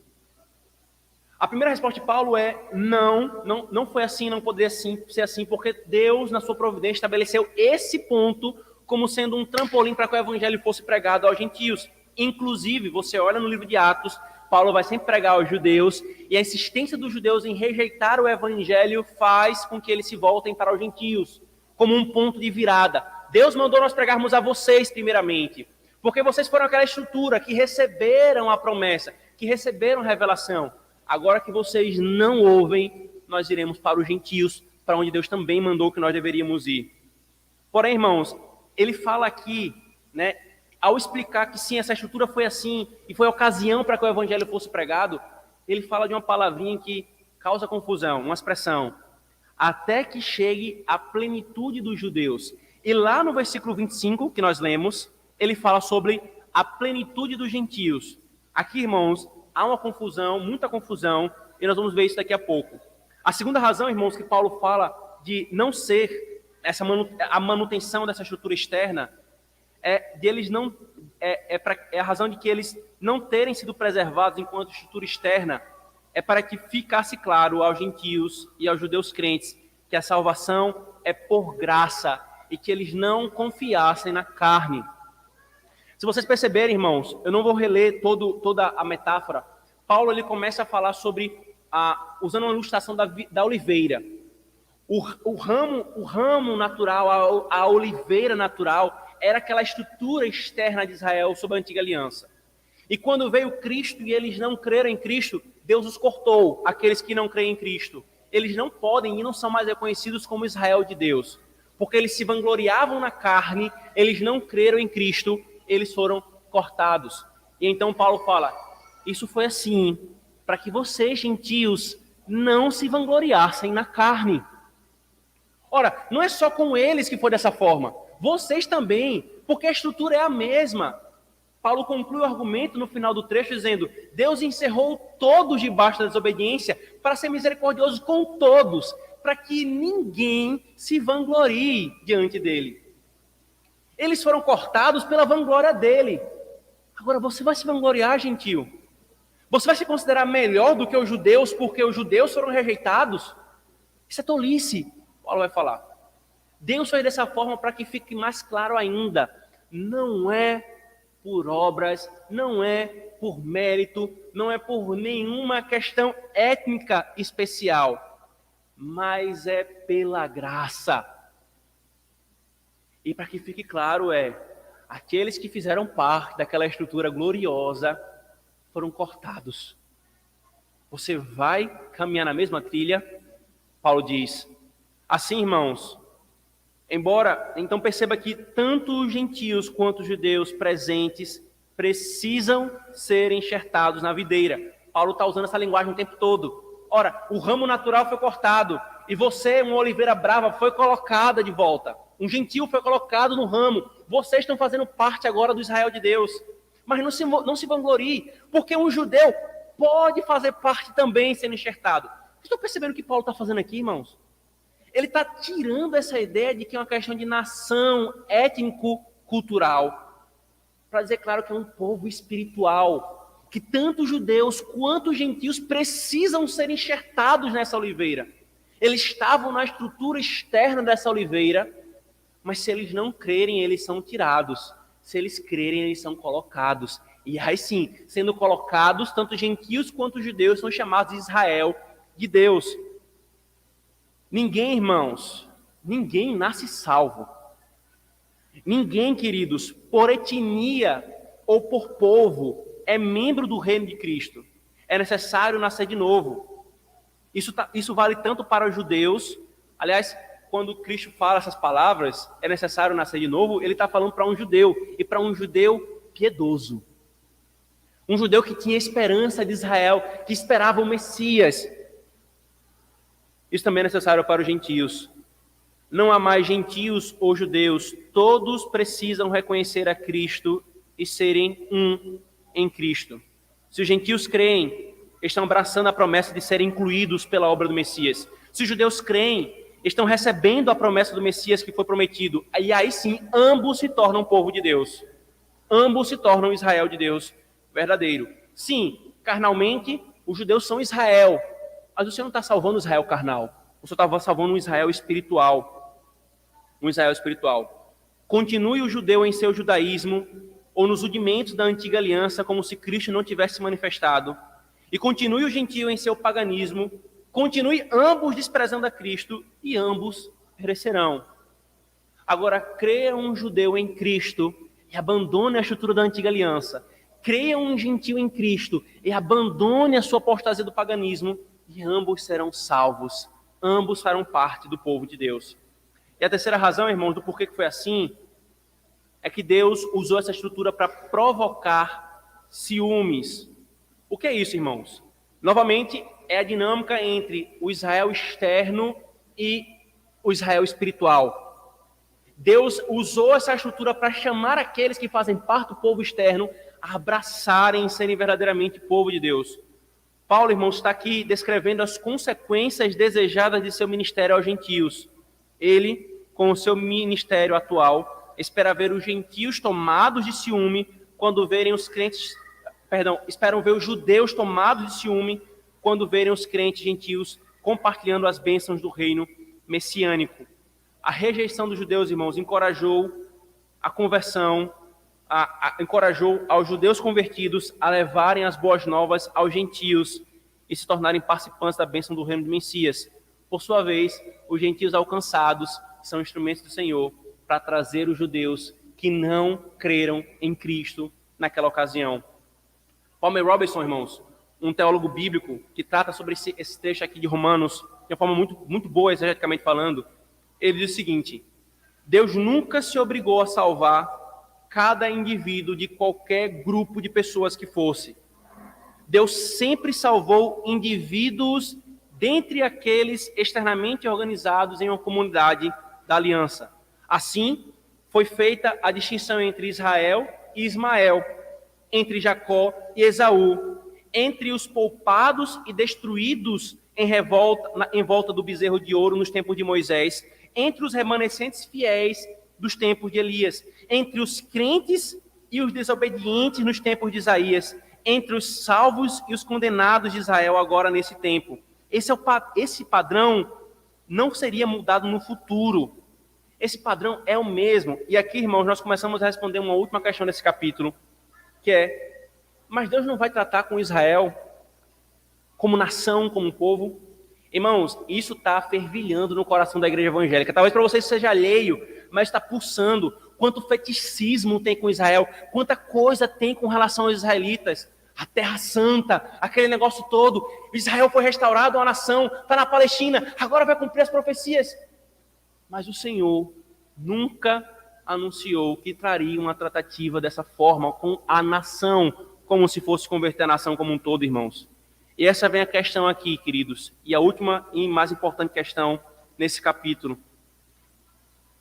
A primeira resposta de Paulo é não foi assim, não poderia ser assim, porque Deus, na sua providência, estabeleceu esse ponto como sendo um trampolim para que o evangelho fosse pregado aos gentios. Inclusive, você olha no livro de Atos, Paulo vai sempre pregar aos judeus, e a insistência dos judeus em rejeitar o evangelho faz com que eles se voltem para os gentios, como um ponto de virada. Deus mandou nós pregarmos a vocês primeiramente, porque vocês foram aquela estrutura que receberam a promessa, que receberam a revelação. Agora que vocês não ouvem, nós iremos para os gentios, para onde Deus também mandou que nós deveríamos ir. Porém, irmãos, ele fala aqui, né, ao explicar que sim, essa estrutura foi assim, e foi ocasião para que o evangelho fosse pregado, ele fala de uma palavrinha que causa confusão, uma expressão, até que chegue a plenitude dos judeus. E lá no versículo 25, que nós lemos, ele fala sobre a plenitude dos gentios. Aqui, irmãos, há uma confusão, muita confusão, e nós vamos ver isso daqui a pouco. A segunda razão, irmãos, que Paulo fala de não ser a manutenção dessa estrutura externa, é a razão de que eles não terem sido preservados enquanto estrutura externa, é para que ficasse claro aos gentios e aos judeus crentes que a salvação é por graça e que eles não confiassem na carne. Se vocês perceberem, irmãos, eu não vou reler toda a metáfora. Paulo ele começa a falar sobre, usando uma ilustração da oliveira. O ramo natural, a oliveira natural, era aquela estrutura externa de Israel sob a antiga aliança. E quando veio Cristo e eles não creram em Cristo, Deus os cortou, aqueles que não creem em Cristo. Eles não podem e não são mais reconhecidos como Israel de Deus, porque eles se vangloriavam na carne, eles não creram em Cristo, eles foram cortados. E então Paulo fala, isso foi assim, para que vocês, gentios, não se vangloriassem na carne. Ora, não é só com eles que foi dessa forma, vocês também, porque a estrutura é a mesma. Paulo conclui o argumento no final do trecho dizendo, Deus encerrou todos debaixo da desobediência para ser misericordioso com todos, para que ninguém se vanglorie diante dele. Eles foram cortados pela vanglória dele. Agora, você vai se vangloriar, gentio? Você vai se considerar melhor do que os judeus porque os judeus foram rejeitados? Isso é tolice, Paulo vai falar. Deus fez dessa forma para que fique mais claro ainda. Não é por obras, não é por mérito, não é por nenhuma questão étnica especial, mas é pela graça. E para que fique claro aqueles que fizeram parte daquela estrutura gloriosa foram cortados. Você vai caminhar na mesma trilha? Paulo diz, assim, irmãos, então perceba que tanto os gentios quanto os judeus presentes precisam ser enxertados na videira. Paulo está usando essa linguagem o tempo todo. Ora, o ramo natural foi cortado, e você, uma oliveira brava, foi colocada de volta. Um gentio foi colocado no ramo. Vocês estão fazendo parte agora do Israel de Deus. Mas não se vanglorie, porque um judeu pode fazer parte também sendo enxertado. Vocês estão percebendo o que Paulo está fazendo aqui, irmãos? Ele está tirando essa ideia de que é uma questão de nação étnico-cultural. para dizer, claro, que é um povo espiritual, que tanto judeus quanto gentios precisam ser enxertados nessa oliveira. Eles estavam na estrutura externa dessa oliveira, mas se eles não crerem, eles são tirados. Se eles crerem, eles são colocados. E aí sim, sendo colocados, tanto gentios quanto judeus são chamados de Israel de Deus. Ninguém, irmãos, ninguém nasce salvo. Ninguém, queridos, por etnia ou por povo, é membro do reino de Cristo. É necessário nascer de novo. Isso vale tanto para os judeus. Aliás, quando Cristo fala essas palavras, é necessário nascer de novo, ele está falando para um judeu, e para um judeu piedoso. Um judeu que tinha esperança de Israel, que esperava o Messias. Isso também é necessário para os gentios. Não há mais gentios ou judeus, todos precisam reconhecer a Cristo e serem um em Cristo. Se os gentios creem, estão abraçando a promessa de serem incluídos pela obra do Messias. Se os judeus creem, estão recebendo a promessa do Messias que foi prometido. E aí sim, ambos se tornam povo de Deus. Ambos se tornam Israel de Deus verdadeiro. Sim, carnalmente, os judeus são Israel. Mas o Senhor não está salvando Israel carnal. O Senhor estava salvando um Israel espiritual. Um Israel espiritual. Continue o judeu em seu judaísmo ou nos rudimentos da antiga aliança, como se Cristo não tivesse manifestado. E continue o gentio em seu paganismo. Continue ambos desprezando a Cristo e ambos perecerão. Agora, creia um judeu em Cristo e abandone a estrutura da antiga aliança. Creia um gentio em Cristo e abandone a sua apostasia do paganismo e ambos serão salvos. Ambos farão parte do povo de Deus. E a terceira razão, irmãos, do porquê que foi assim, é que Deus usou essa estrutura para provocar ciúmes. O que é isso, irmãos? Novamente, é a dinâmica entre o Israel externo e o Israel espiritual. Deus usou essa estrutura para chamar aqueles que fazem parte do povo externo a abraçarem e serem verdadeiramente povo de Deus. Paulo, irmãos, está aqui descrevendo as consequências desejadas de seu ministério aos gentios. Ele, com o seu ministério atual, espera ver os gentios tomados de ciúme quando verem os crentes, esperam ver os judeus tomados de ciúme quando verem os crentes gentios compartilhando as bênçãos do reino messiânico. A rejeição dos judeus, irmãos, encorajou a conversão, encorajou aos judeus convertidos a levarem as boas novas aos gentios e se tornarem participantes da bênção do reino do Messias. Por sua vez, os gentios alcançados são instrumentos do Senhor para trazer os judeus que não creram em Cristo naquela ocasião. Palmer Robertson, irmãos, um teólogo bíblico que trata sobre esse trecho aqui de Romanos de uma forma muito boa, exegeticamente falando, ele diz o seguinte: Deus nunca se obrigou a salvar cada indivíduo de qualquer grupo de pessoas que fosse. Deus sempre salvou indivíduos dentre aqueles externamente organizados em uma comunidade da aliança. Assim, foi feita a distinção entre Israel e Ismael, entre Jacó e Esaú, entre os poupados e destruídos em volta do bezerro de ouro nos tempos de Moisés, entre os remanescentes fiéis dos tempos de Elias, entre os crentes e os desobedientes nos tempos de Isaías, entre os salvos e os condenados de Israel agora nesse tempo. Esse padrão não seria mudado no futuro. Esse padrão é o mesmo. E aqui, irmãos, nós começamos a responder uma última questão desse capítulo, que é: mas Deus não vai tratar com Israel como nação, como povo? Irmãos, isso está fervilhando no coração da igreja evangélica. Talvez para vocês seja alheio, mas está pulsando. Quanto feticismo tem com Israel, quanta coisa tem com relação aos israelitas. A Terra Santa, aquele negócio todo. Israel foi restaurado, uma nação, está na Palestina, agora vai cumprir as profecias. Mas o Senhor nunca anunciou que traria uma tratativa dessa forma com a nação, como se fosse converter a nação como um todo, irmãos. E essa vem a questão aqui, queridos, e a última e mais importante questão nesse capítulo.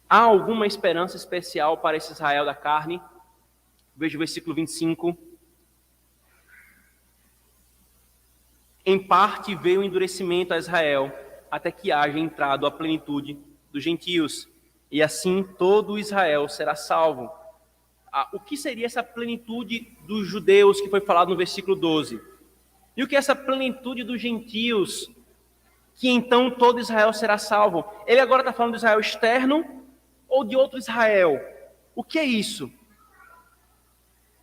Há alguma esperança especial para esse Israel da carne? Veja o versículo 25. Em parte veio o endurecimento a Israel, até que haja entrado a plenitude dos gentios, e assim todo Israel será salvo. o que seria essa plenitude dos judeus que foi falado no versículo 12? E o que é essa plenitude dos gentios, que então todo Israel será salvo? Ele agora está falando de Israel externo ou de outro Israel? O que é isso?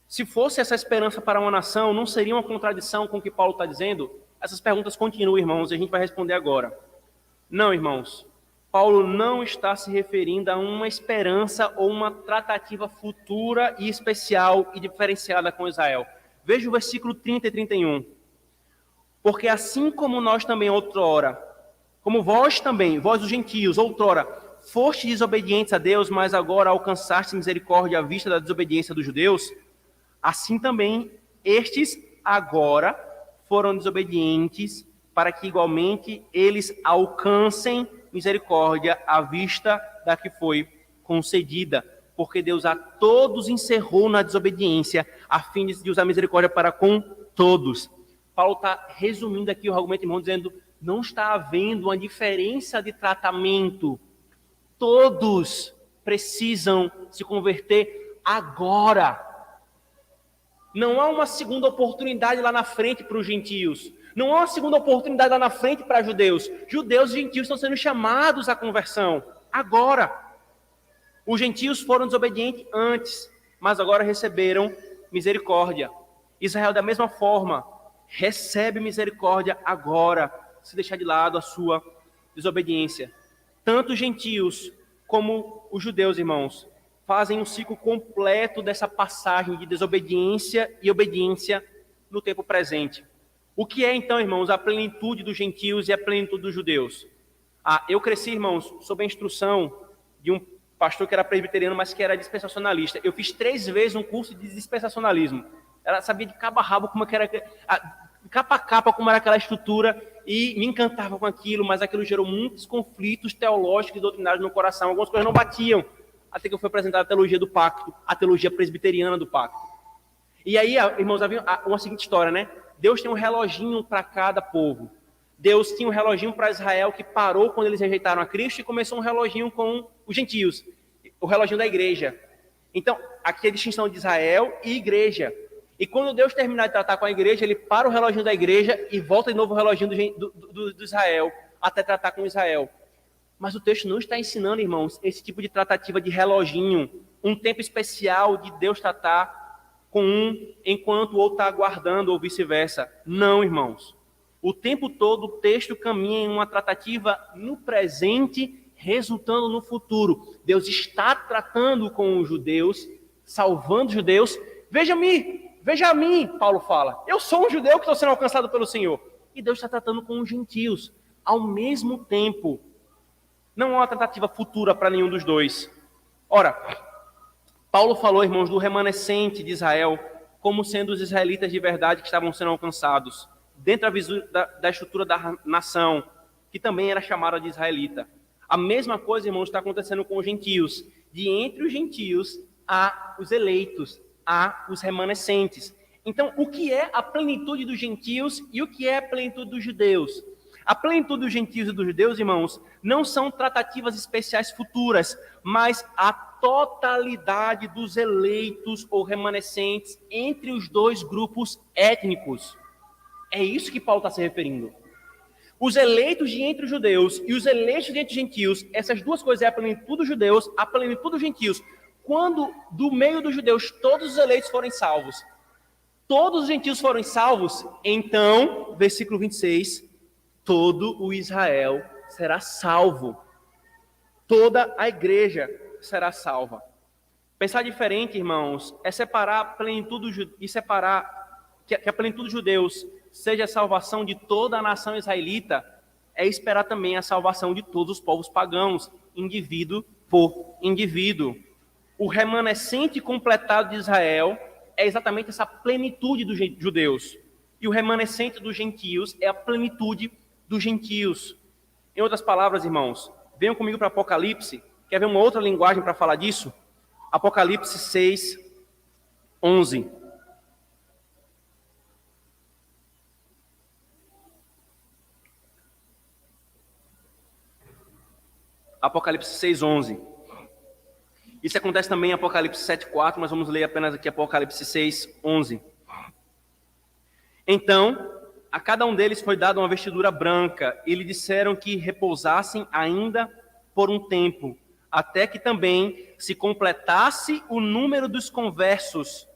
Se fosse essa esperança para uma nação, não seria uma contradição com o que Paulo está dizendo? Essas perguntas continuam, irmãos, e a gente vai responder agora. Não, irmãos. Paulo não está se referindo a uma esperança ou uma tratativa futura e especial e diferenciada com Israel. Veja o versículo 30 e 31. Porque assim como nós também outrora, como vós também, vós os gentios, outrora, fostes desobedientes a Deus, mas agora alcançaste misericórdia à vista da desobediência dos judeus, assim também estes agora foram desobedientes, para que igualmente eles alcancem misericórdia à vista da que foi concedida. Porque Deus a todos encerrou na desobediência, a fim de usar misericórdia para com todos. Paulo está resumindo aqui o argumento, irmão, dizendo: não está havendo uma diferença de tratamento. Todos precisam se converter agora. Não há uma segunda oportunidade lá na frente para os gentios. Não há uma segunda oportunidade lá na frente para judeus. Judeus e gentios estão sendo chamados à conversão agora. Os gentios foram desobedientes antes, mas agora receberam misericórdia. Israel, da mesma forma, recebe misericórdia agora, se deixar de lado a sua desobediência. Tanto os gentios como os judeus, irmãos, fazem um ciclo completo dessa passagem de desobediência e obediência no tempo presente. O que é, então, irmãos, a plenitude dos gentios e a plenitude dos judeus? Eu cresci, irmãos, sob a instrução de um pastor que era presbiteriano, mas que era dispensacionalista. Eu fiz 3 vezes um curso de dispensacionalismo. Ela sabia de cabo a rabo como era, capa a capa como era aquela estrutura, e me encantava com aquilo, mas aquilo gerou muitos conflitos teológicos e doutrinários no meu coração. Algumas coisas não batiam, até que eu fui apresentar a teologia do pacto, a teologia presbiteriana do pacto. E aí, irmãos, havia uma seguinte história, né? Deus tem um reloginho para cada povo. Deus tinha um reloginho para Israel que parou quando eles rejeitaram a Cristo, e começou um reloginho com os gentios, o reloginho da igreja. Então, aqui é a distinção de Israel e igreja. E quando Deus terminar de tratar com a igreja, ele para o reloginho da igreja e volta de novo o reloginho do Israel, até tratar com Israel. Mas o texto não está ensinando, irmãos, esse tipo de tratativa de reloginho, um tempo especial de Deus tratar com um enquanto o outro está aguardando, ou vice-versa. Não, irmãos. O tempo todo o texto caminha em uma tratativa no presente, resultando no futuro. Deus está tratando com os judeus, salvando os judeus. Veja a mim, Paulo fala. Eu sou um judeu que estou sendo alcançado pelo Senhor. E Deus está tratando com os gentios ao mesmo tempo. Não há uma tratativa futura para nenhum dos dois. Ora, Paulo falou, irmãos, do remanescente de Israel como sendo os israelitas de verdade que estavam sendo alcançados, dentro da estrutura da nação, que também era chamada de israelita. A mesma coisa, irmãos, está acontecendo com os gentios. De entre os gentios, há os eleitos, há os remanescentes. Então, o que é a plenitude dos gentios e o que é a plenitude dos judeus? A plenitude dos gentios e dos judeus, irmãos, não são tratativas especiais futuras, mas a totalidade dos eleitos ou remanescentes entre os dois grupos étnicos. É isso que Paulo está se referindo. Os eleitos de entre os judeus e os eleitos de entre os gentios, essas duas coisas é a plenitude dos judeus, a plenitude dos gentios. Quando do meio dos judeus todos os eleitos forem salvos, todos os gentios forem salvos, então, versículo 26, todo o Israel será salvo. Toda a igreja será salva. Pensar diferente, irmãos, é separar a plenitude e separar que a plenitude dos judeus seja a salvação de toda a nação israelita, é esperar também a salvação de todos os povos pagãos, indivíduo por indivíduo. O remanescente completado de Israel é exatamente essa plenitude dos judeus. E o remanescente dos gentios é a plenitude dos gentios. Em outras palavras, irmãos, venham comigo para Apocalipse. Quer ver uma outra linguagem para falar disso? Apocalipse 6, 11. Apocalipse 6, 11. Isso acontece também em Apocalipse 7:4, mas vamos ler apenas aqui Apocalipse 6:11. Então, a cada um deles foi dada uma vestidura branca, e lhe disseram que repousassem ainda por um tempo, até que também se completasse o número dos conversos,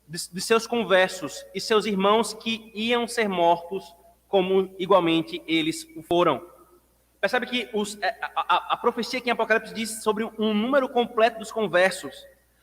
de seus conversos e seus irmãos que iam ser mortos, como igualmente eles o foram. Percebe que a profecia aqui em Apocalipse diz sobre um número completo dos conversos.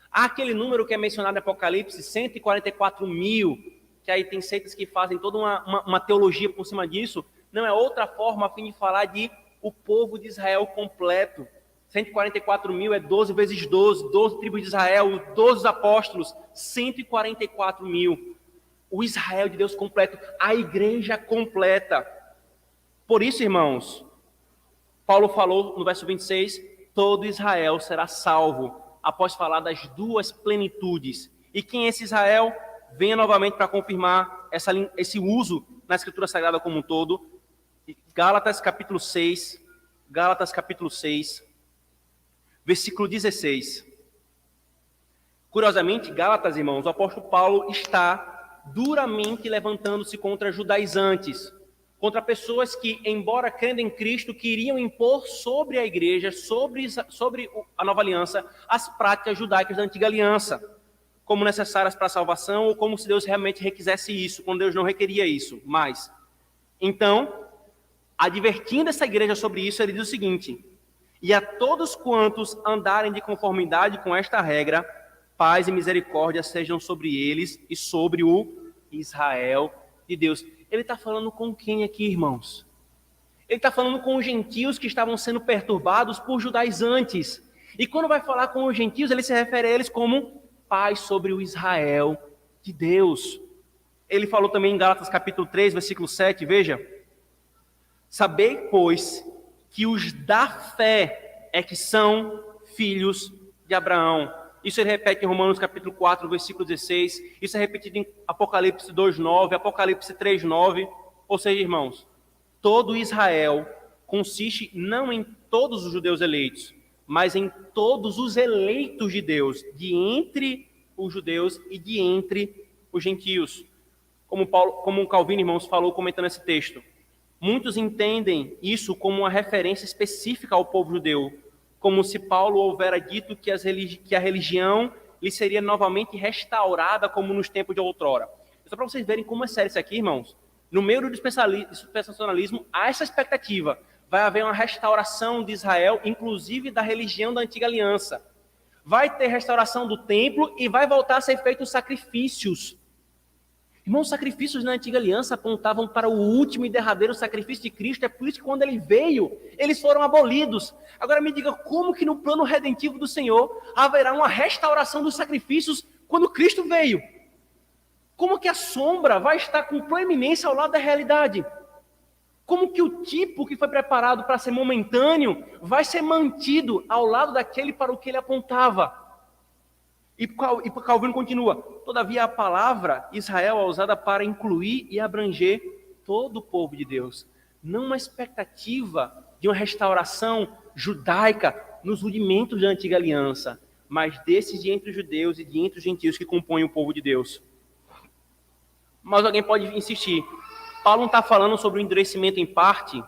Há aquele número que é mencionado em Apocalipse, 144 mil, que aí tem seitas que fazem toda uma teologia por cima disso. Não é outra forma a fim de falar de o povo de Israel completo. 144 mil é 12 vezes 12, 12 tribos de Israel, 12 apóstolos, 144 mil. O Israel de Deus completo, a igreja completa. Por isso, irmãos, Paulo falou no verso 26, todo Israel será salvo, após falar das duas plenitudes. E quem é esse Israel? Venha novamente para confirmar esse uso na Escritura Sagrada como um todo. Gálatas capítulo 6, versículo 16. Curiosamente, Gálatas, irmãos, o apóstolo Paulo está duramente levantando-se contra judaizantes, contra pessoas que, embora crendo em Cristo, queriam impor sobre a igreja, sobre a nova aliança, as práticas judaicas da antiga aliança, como necessárias para a salvação, ou como se Deus realmente requisesse isso, quando Deus não requeria isso. Mas, então, advertindo essa igreja sobre isso, ele diz o seguinte: e a todos quantos andarem de conformidade com esta regra, paz e misericórdia sejam sobre eles e sobre o Israel de Deus. Ele está falando com quem aqui, irmãos? Ele está falando com os gentios que estavam sendo perturbados por judaizantes. E quando vai falar com os gentios, ele se refere a eles como paz sobre o Israel de Deus. Ele falou também em Gálatas capítulo 3, versículo 7, veja: sabei, pois, que os da fé é que são filhos de Abraão. Isso ele repete em Romanos capítulo 4, versículo 16. Isso é repetido em Apocalipse 2:9, Apocalipse 3:9. Ou seja, irmãos, todo Israel consiste não em todos os judeus eleitos, mas em todos os eleitos de Deus, de entre os judeus e de entre os gentios. Como o Calvino, irmãos, falou comentando esse texto. Muitos entendem isso como uma referência específica ao povo judeu, como se Paulo houvera dito que a religião lhe seria novamente restaurada como nos tempos de outrora. Só para vocês verem como é sério isso aqui, irmãos. No meio do dispensacionalismo, há essa expectativa. Vai haver uma restauração de Israel, inclusive da religião da antiga aliança. Vai ter restauração do templo e vai voltar a ser feitos sacrifícios. Irmãos, sacrifícios na antiga aliança apontavam para o último e derradeiro sacrifício de Cristo. É por isso que quando ele veio, eles foram abolidos. Agora me diga, como que no plano redentivo do Senhor haverá uma restauração dos sacrifícios quando Cristo veio? Como que a sombra vai estar com proeminência ao lado da realidade? Como que o tipo que foi preparado para ser momentâneo vai ser mantido ao lado daquele para o que ele apontava? E Calvino continua: todavia a palavra Israel é usada para incluir e abranger todo o povo de Deus. Não uma expectativa de uma restauração judaica nos rudimentos da antiga aliança, mas desses de entre os judeus e de entre os gentios que compõem o povo de Deus. Mas alguém pode insistir: Paulo não está falando sobre o endurecimento em parte?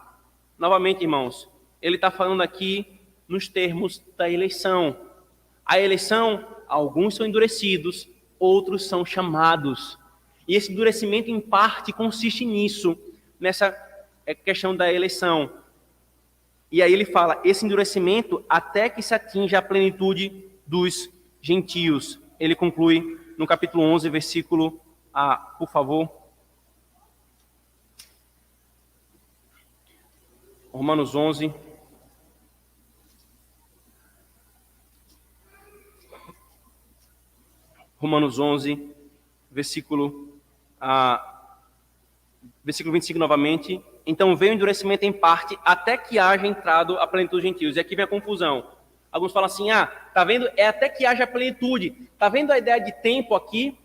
Novamente, irmãos, ele está falando aqui nos termos da eleição. A eleição, alguns são endurecidos, outros são chamados. E esse endurecimento em parte consiste nisso, nessa questão da eleição. E aí ele fala, esse endurecimento até que se atinja a plenitude dos gentios. Ele conclui no capítulo 11, versículo A, por favor. Romanos 11. Romanos 11, versículo 25 novamente. Então veio o endurecimento em parte até que haja entrado a plenitude dos gentios. E aqui vem a confusão. Alguns falam assim, tá vendo? É até que haja a plenitude. Tá vendo a ideia de tempo aqui?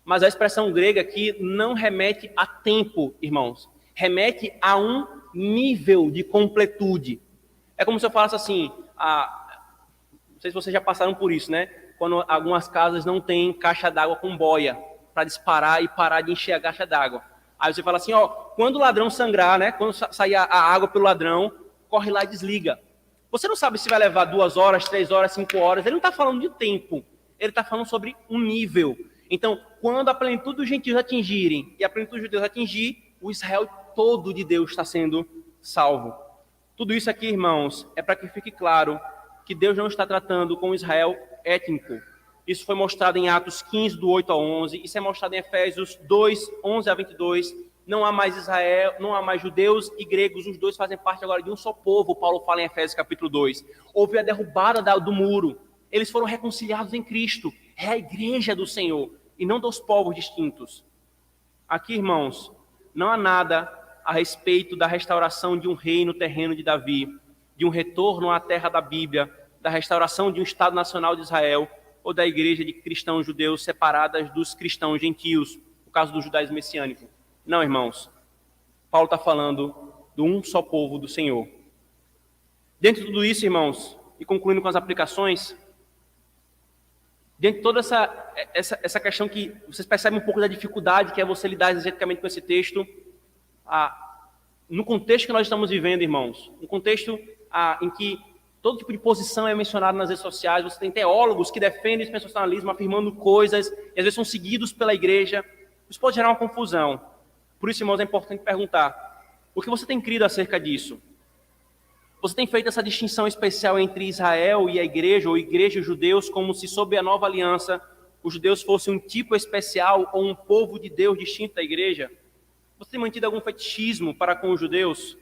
Mas a expressão grega aqui não remete a tempo, irmãos. Remete a um nível de completude. É como se eu falasse assim, Não sei se vocês já passaram por isso, né? Quando algumas casas não têm caixa d'água com boia para disparar e parar de encher a caixa d'água. Aí você fala assim, ó, quando o ladrão sangrar, né? Quando sair a água pelo ladrão, corre lá e desliga. Você não sabe se vai levar 2 horas, 3 horas, 5 horas. Ele não está falando de tempo. Ele está falando sobre um nível. Então, quando a plenitude dos gentios atingirem e a plenitude dos judeus atingir, o Israel todo de Deus está sendo salvo. Tudo isso aqui, irmãos, é para que fique claro que Deus não está tratando com o Israel étnico. Isso foi mostrado em Atos 15, do 8 ao 11. Isso é mostrado em Efésios 2, 11 a 22. Não há mais Israel, não há mais judeus e gregos. Os dois fazem parte agora de um só povo. Paulo fala em Efésios capítulo 2. Houve a derrubada do muro. Eles foram reconciliados em Cristo. É a igreja do Senhor e não dos povos distintos. Aqui, irmãos, não há nada a respeito da restauração de um reino terreno de Davi, de um retorno à terra da Bíblia, da restauração de um Estado nacional de Israel, ou da igreja de cristãos judeus separadas dos cristãos gentios, no caso do judaísmo messiânico. Não, irmãos. Paulo está falando de um só povo do Senhor. Dentro de tudo isso, irmãos, e concluindo com as aplicações, dentro de toda essa questão que vocês percebem um pouco da dificuldade que é você lidar exegeticamente com esse texto, no contexto que nós estamos vivendo, irmãos, um contexto em que todo tipo de posição é mencionado nas redes sociais, você tem teólogos que defendem esse dispensacionalismo, afirmando coisas, e às vezes são seguidos pela igreja, isso pode gerar uma confusão. Por isso, irmãos, é importante perguntar, o que você tem crido acerca disso? Você tem feito essa distinção especial entre Israel e a igreja, ou igreja e judeus, como se sob a nova aliança os judeus fossem um tipo especial ou um povo de Deus distinto da igreja? Você tem mantido algum fetichismo para com os judeus?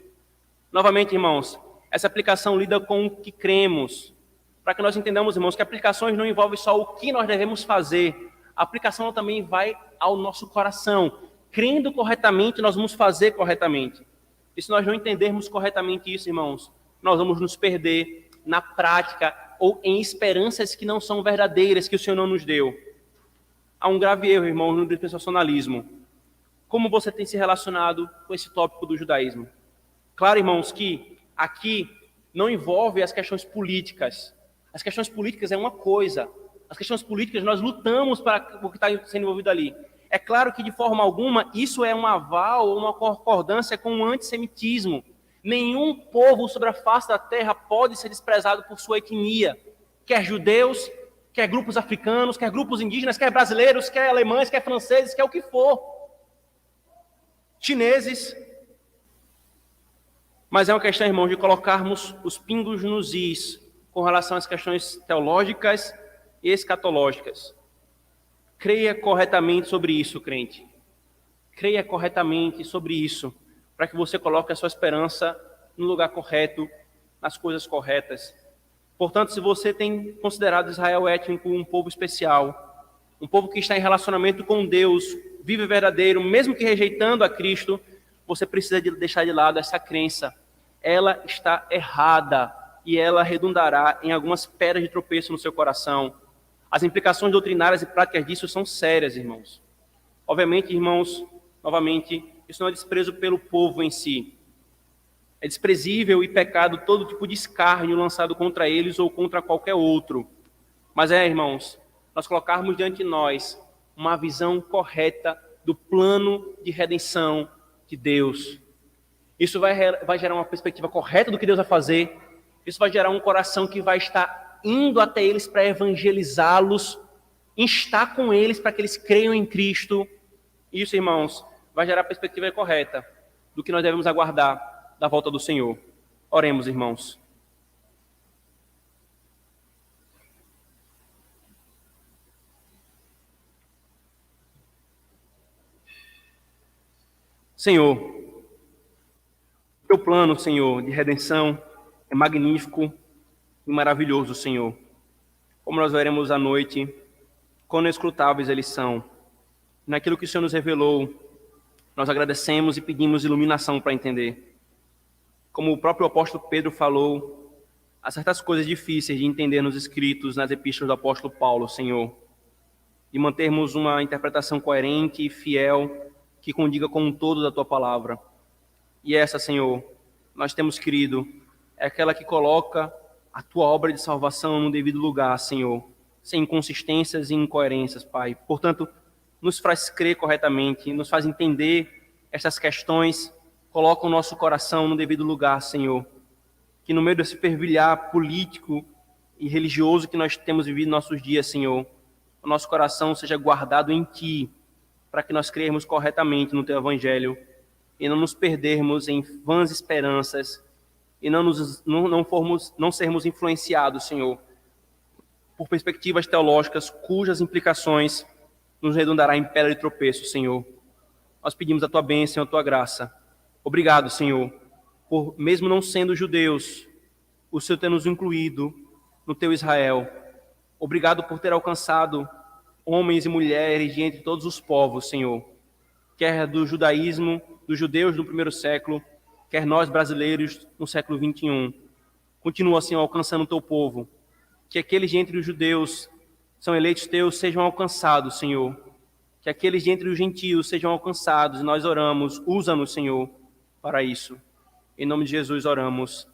Novamente, irmãos, essa aplicação lida com o que cremos. Para que nós entendamos, irmãos, que aplicações não envolvem só o que nós devemos fazer. A aplicação também vai ao nosso coração. Crendo corretamente, nós vamos fazer corretamente. E se nós não entendermos corretamente isso, irmãos, nós vamos nos perder na prática ou em esperanças que não são verdadeiras, que o Senhor não nos deu. Há um grave erro, irmãos, no dispensacionalismo. Como você tem se relacionado com esse tópico do judaísmo? Claro, irmãos, que aqui não envolve as questões políticas. As questões políticas é uma coisa. As questões políticas nós lutamos para o que está sendo envolvido ali. É claro que, de forma alguma, isso é um aval ou uma concordância com o antissemitismo. Nenhum povo sobre a face da terra pode ser desprezado por sua etnia. Quer judeus, quer grupos africanos, quer grupos indígenas, quer brasileiros, quer alemães, quer franceses, quer o que for. Chineses. Mas é uma questão, irmãos, de colocarmos os pingos nos is com relação às questões teológicas e escatológicas. Creia corretamente sobre isso, crente. Creia corretamente sobre isso, para que você coloque a sua esperança no lugar correto, nas coisas corretas. Portanto, se você tem considerado Israel étnico um povo especial, um povo que está em relacionamento com Deus, vive verdadeiro, mesmo que rejeitando a Cristo, você precisa deixar de lado essa crença. Ela está errada e ela redundará em algumas pedras de tropeço no seu coração. As implicações doutrinárias e práticas disso são sérias, irmãos. Obviamente, irmãos, novamente, isso não é desprezo pelo povo em si. É desprezível e pecado todo tipo de escárnio lançado contra eles ou contra qualquer outro. Mas irmãos, nós colocarmos diante de nós uma visão correta do plano de redenção de Deus. Isso vai gerar uma perspectiva correta do que Deus vai fazer. Isso vai gerar um coração que vai estar indo até eles para evangelizá-los, instar com eles para que eles creiam em Cristo. Isso, irmãos, vai gerar a perspectiva correta do que nós devemos aguardar da volta do Senhor. Oremos, irmãos. Senhor, teu plano, Senhor, de redenção é magnífico e maravilhoso, Senhor. Como nós veremos à noite, quão inescrutáveis eles são. Naquilo que o Senhor nos revelou, nós agradecemos e pedimos iluminação para entender. Como o próprio apóstolo Pedro falou, há certas coisas difíceis de entender nos escritos, nas epístolas do apóstolo Paulo, Senhor. E mantermos uma interpretação coerente e fiel que condiga com um todo da tua palavra. E essa, Senhor, nós temos querido, é aquela que coloca a tua obra de salvação no devido lugar, Senhor, sem inconsistências e incoerências, Pai. Portanto, nos faz crer corretamente, nos faz entender essas questões, coloca o nosso coração no devido lugar, Senhor. Que no meio desse fervilhar político e religioso que nós temos vivido nossos dias, Senhor, o nosso coração seja guardado em Ti, para que nós crermos corretamente no Teu Evangelho e não nos perdermos em vãs esperanças e não sermos influenciados, Senhor, por perspectivas teológicas cujas implicações nos redundará em pedra de tropeço, Senhor. Nós pedimos a Tua bênção e a Tua graça. Obrigado, Senhor, por, mesmo não sendo judeus, o Senhor ter nos incluído no Teu Israel. Obrigado por ter alcançado homens e mulheres de entre todos os povos, Senhor, quer do judaísmo, dos judeus do primeiro século, quer nós brasileiros no século 21. Continua, Senhor, alcançando o Teu povo. Que aqueles de entre os judeus são eleitos Teus sejam alcançados, Senhor. Que aqueles de entre os gentios sejam alcançados. E nós oramos, usa-nos, Senhor, para isso. Em nome de Jesus oramos.